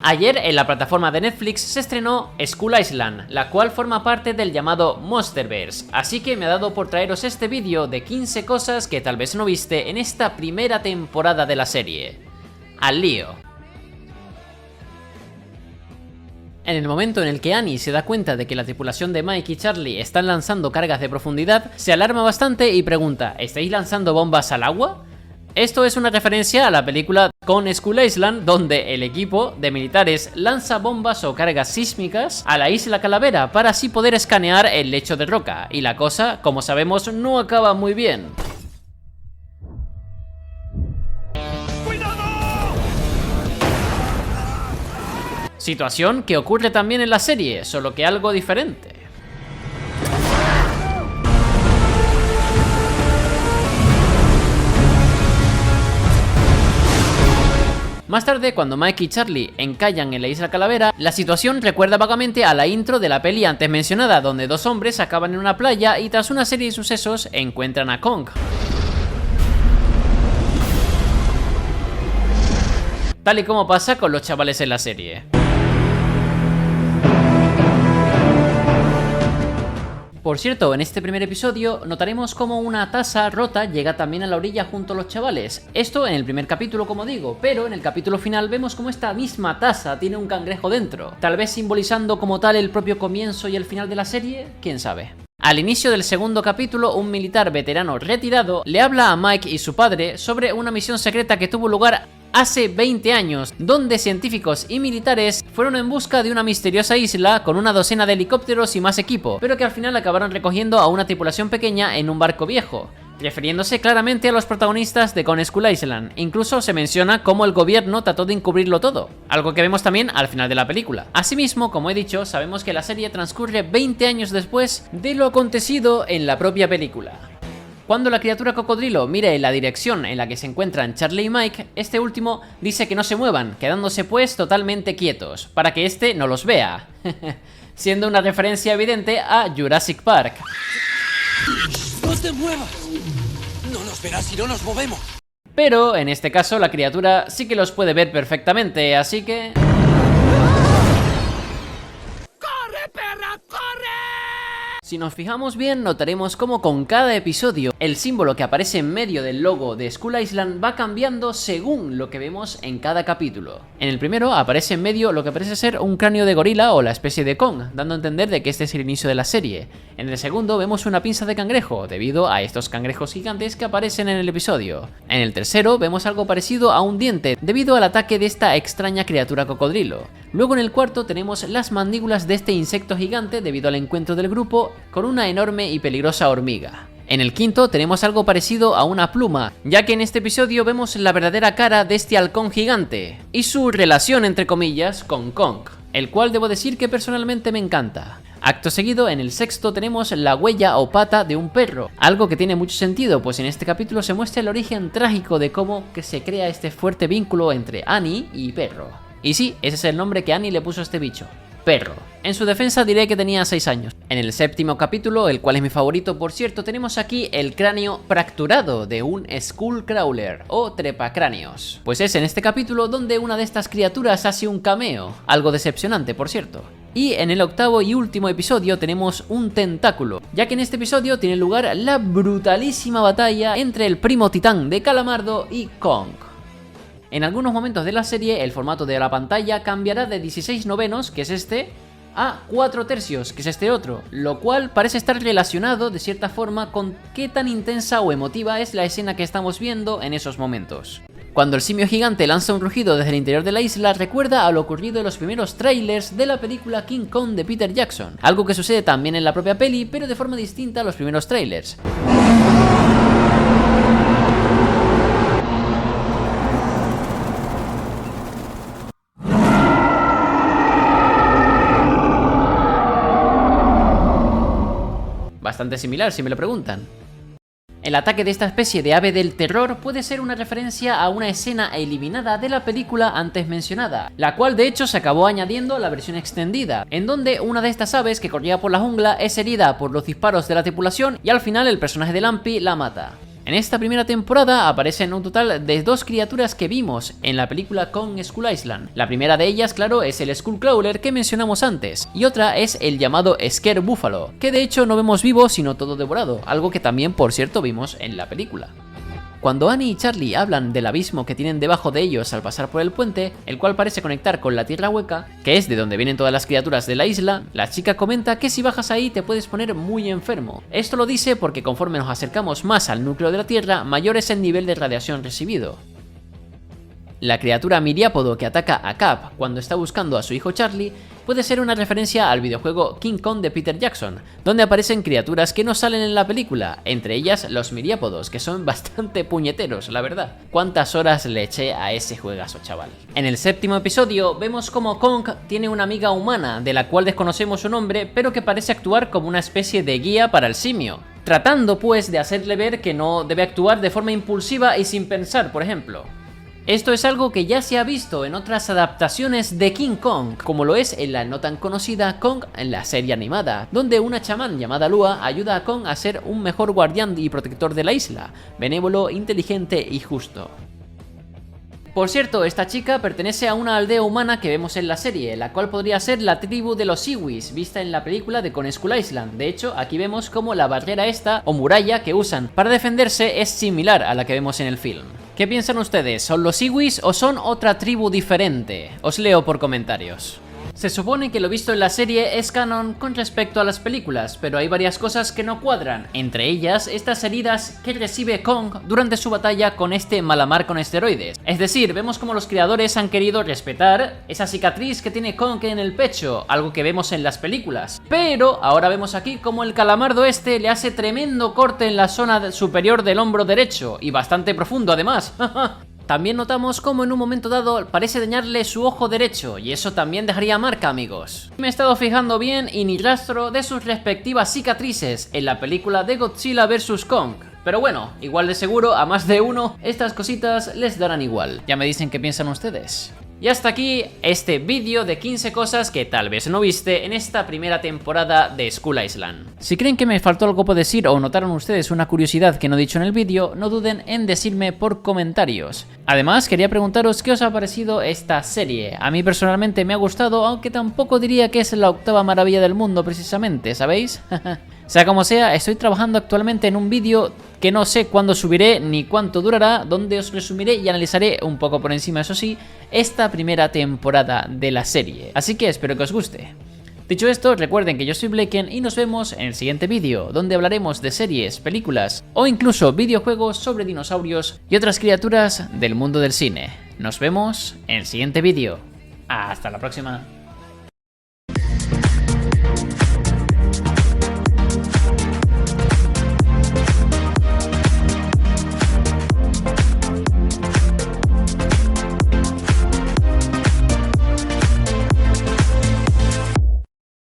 Ayer en la plataforma de Netflix se estrenó Skull Island, la cual forma parte del llamado Monsterverse, así que me ha dado por traeros este vídeo de 15 cosas que tal vez no viste en esta primera temporada de la serie. ¡Al lío! En el momento en el que Annie se da cuenta de que la tripulación de Mike y Charlie están lanzando cargas de profundidad, se alarma bastante y pregunta: ¿estáis lanzando bombas al agua? Esto es una referencia a la película con Skull Island, donde el equipo de militares lanza bombas o cargas sísmicas a la isla Calavera para así poder escanear el lecho de roca, y la cosa, como sabemos, no acaba muy bien. Situación que ocurre también en la serie, solo que algo diferente. Más tarde, cuando Mike y Charlie encallan en la isla Calavera, la situación recuerda vagamente a la intro de la peli antes mencionada, donde dos hombres acaban en una playa y tras una serie de sucesos encuentran a Kong. Tal y como pasa con los chavales en la serie. Por cierto, en este primer episodio notaremos cómo una taza rota llega también a la orilla junto a los chavales. Esto en el primer capítulo, como digo, pero en el capítulo final vemos cómo esta misma taza tiene un cangrejo dentro, tal vez simbolizando como tal el propio comienzo y el final de la serie, quién sabe. Al inicio del segundo capítulo, un militar veterano retirado le habla a Mike y su padre sobre una misión secreta que tuvo lugar hace 20 años, donde científicos y militares fueron en busca de una misteriosa isla con una docena de helicópteros y más equipo, pero que al final acabaron recogiendo a una tripulación pequeña en un barco viejo, refiriéndose claramente a los protagonistas de Con Skull Island. Incluso se menciona cómo el gobierno trató de encubrirlo todo, algo que vemos también al final de la película. Asimismo, como he dicho, sabemos que la serie transcurre 20 años después de lo acontecido en la propia película. Cuando la criatura cocodrilo mire en la dirección en la que se encuentran Charlie y Mike, este último dice que no se muevan, quedándose pues totalmente quietos, para que este no los vea, siendo una referencia evidente a Jurassic Park. ¡No te muevas! No nos verás si no nos movemos. Pero en este caso la criatura sí que los puede ver perfectamente, así que... ¡Corre, perra, corre! Si nos fijamos bien, notaremos cómo con cada episodio el símbolo que aparece en medio del logo de Skull Island va cambiando según lo que vemos en cada capítulo. En el primero aparece en medio lo que parece ser un cráneo de gorila o la especie de Kong, dando a entender de que este es el inicio de la serie. En el segundo vemos una pinza de cangrejo, debido a estos cangrejos gigantes que aparecen en el episodio. En el tercero vemos algo parecido a un diente, debido al ataque de esta extraña criatura cocodrilo. Luego en el cuarto tenemos las mandíbulas de este insecto gigante debido al encuentro del grupo con una enorme y peligrosa hormiga. En el quinto tenemos algo parecido a una pluma, ya que en este episodio vemos la verdadera cara de este halcón gigante y su relación entre comillas con Kong, el cual debo decir que personalmente me encanta. Acto seguido, en el sexto tenemos la huella o pata de un perro, algo que tiene mucho sentido, pues en este capítulo se muestra el origen trágico de cómo que se crea este fuerte vínculo entre Annie y perro. Y sí, ese es el nombre que Annie le puso a este bicho. Perro. En su defensa diré que tenía 6 años. En el séptimo capítulo, el cual es mi favorito por cierto, tenemos aquí el cráneo fracturado de un Skullcrawler o trepacráneos. Pues es en este capítulo donde una de estas criaturas hace un cameo, algo decepcionante por cierto. Y en el octavo y último episodio tenemos un tentáculo, ya que en este episodio tiene lugar la brutalísima batalla entre el primo titán de Calamardo y Kong. En algunos momentos de la serie el formato de la pantalla cambiará de 16/9, que es este, a 4/3, que es este otro, lo cual parece estar relacionado de cierta forma con qué tan intensa o emotiva es la escena que estamos viendo en esos momentos. Cuando el simio gigante lanza un rugido desde el interior de la isla, recuerda a lo ocurrido en los primeros trailers de la película King Kong de Peter Jackson, algo que sucede también en la propia peli, pero de forma distinta a los primeros trailers. Bastante similar si me lo preguntan. El ataque de esta especie de ave del terror puede ser una referencia a una escena eliminada de la película antes mencionada, la cual de hecho se acabó añadiendo a la versión extendida, en donde una de estas aves que corría por la jungla es herida por los disparos de la tripulación y al final el personaje de Lumpy la mata. En esta primera temporada aparecen un total de 2 criaturas que vimos en la película Kong Skull Island. La primera de ellas, claro, es el Skullcrawler que mencionamos antes, y otra es el llamado Scare Buffalo, que de hecho no vemos vivo sino todo devorado, algo que también por cierto vimos en la película. Cuando Annie y Charlie hablan del abismo que tienen debajo de ellos al pasar por el puente, el cual parece conectar con la tierra hueca, que es de donde vienen todas las criaturas de la isla, la chica comenta que si bajas ahí te puedes poner muy enfermo. Esto lo dice porque conforme nos acercamos más al núcleo de la tierra, mayor es el nivel de radiación recibido. La criatura miriápodo que ataca a Cap cuando está buscando a su hijo Charlie puede ser una referencia al videojuego King Kong de Peter Jackson, donde aparecen criaturas que no salen en la película, entre ellas los miriápodos, que son bastante puñeteros, la verdad. ¿Cuántas horas le eché a ese juegazo, chaval? En el 7º episodio vemos como Kong tiene una amiga humana, de la cual desconocemos su nombre, pero que parece actuar como una especie de guía para el simio, tratando pues de hacerle ver que no debe actuar de forma impulsiva y sin pensar, por ejemplo. Esto es algo que ya se ha visto en otras adaptaciones de King Kong, como lo es en la no tan conocida Kong en la serie animada, donde una chamán llamada Lua ayuda a Kong a ser un mejor guardián y protector de la isla, benévolo, inteligente y justo. Por cierto, esta chica pertenece a una aldea humana que vemos en la serie, la cual podría ser la tribu de los Iwis, vista en la película de Kong Skull Island. De hecho, aquí vemos como la barrera esta, o muralla, que usan para defenderse es similar a la que vemos en el film. ¿Qué piensan ustedes? ¿Son los Iwis o son otra tribu diferente? Os leo por comentarios. Se supone que lo visto en la serie es canon con respecto a las películas, pero hay varias cosas que no cuadran, entre ellas estas heridas que recibe Kong durante su batalla con este Malamar con esteroides. Es decir, vemos como los creadores han querido respetar esa cicatriz que tiene Kong en el pecho, algo que vemos en las películas. Pero ahora vemos aquí como el calamardo este le hace tremendo corte en la zona superior del hombro derecho, y bastante profundo además. También notamos como en un momento dado parece dañarle su ojo derecho, y eso también dejaría marca, amigos. Me he estado fijando bien y ni rastro de sus respectivas cicatrices en la película de Godzilla vs Kong. Pero bueno, igual de seguro a más de uno estas cositas les darán igual. Ya me dicen qué piensan ustedes. Y hasta aquí este vídeo de 15 cosas que tal vez no viste en esta primera temporada de Skull Island. Si creen que me faltó algo por decir o notaron ustedes una curiosidad que no he dicho en el vídeo, no duden en decirme por comentarios. Además, quería preguntaros qué os ha parecido esta serie. A mí personalmente me ha gustado, aunque tampoco diría que es la 8ª maravilla del mundo precisamente, ¿sabéis? Sea como sea, estoy trabajando actualmente en un vídeo que no sé cuándo subiré ni cuánto durará, donde os resumiré y analizaré un poco por encima, eso sí, esta primera temporada de la serie. Así que espero que os guste. Dicho esto, recuerden que yo soy Blaken y nos vemos en el siguiente vídeo, donde hablaremos de series, películas o incluso videojuegos sobre dinosaurios y otras criaturas del mundo del cine. Nos vemos en el siguiente vídeo. Hasta la próxima.